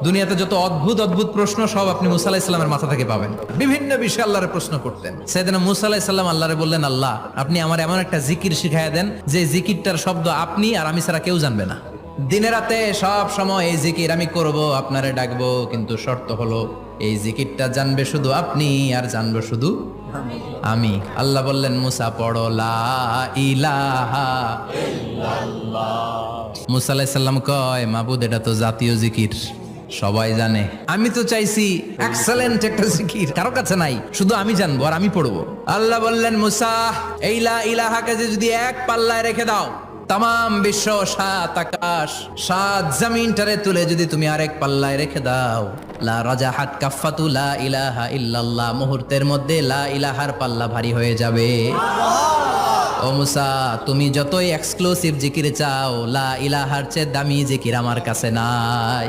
দুনিয়াতে যত অদ্ভুত অদ্ভুত প্রশ্ন সব আপনি মুসা আলাইহিস সালামের মাথা থেকে পাবেন। বিভিন্ন বিষয়ে আল্লাহরে প্রশ্ন করতেন। সাইয়েদনা মুসা আলাইহিস সালাম আল্লাহরে বললেন, আল্লাহ আপনি আমার এমন একটা জিকির শিখাইয়া দেন যে জিকিরটার শব্দ আপনি আর আমি ছাড়া কেউ জানবে না। দিনে রাতে সব সময় এই জিকির আমি করব, আপনারে ডাকবো, কিন্তু শর্ত হলো এই জিকিরটা জানবে শুধু আপনি আর জানবো শুধু আমি। আল্লাহ বললেন, মুসা পড়ো লা ইলাহা ইল্লাল্লাহ। মুসা আলাইহিস সালাম কয়, মাবুদ এটা তো জাতীয় জিকির, সবাই জানে। আমি তো চাইছি এক্সেলেন্ট একটা জিকির, কারো কাছে নাই, শুধু আমি জানবো আর আমি পড়বো। আল্লাহ বললেন, মুসা এই লা ইলাহাকে যদি এক পাল্লায় রেখে দাও, তাম বিশ্ব, 7 আকাশ 7 জমিনটারে তুলে যদি তুমি আরেক পাল্লায় রেখে দাও, লা রাজাহাত কাফাতু লা ইলাহা ইল্লাল্লাহ, মুহূর্তের মধ্যে লা ইলাহার পাল্লা ভারী হয়ে যাবে। ও মুসা, তুমি যতই এক্সক্লুসিভ জিকির চাও, লা ইলাহার চেয়ে দামি জিকির আমার কাছে নাই।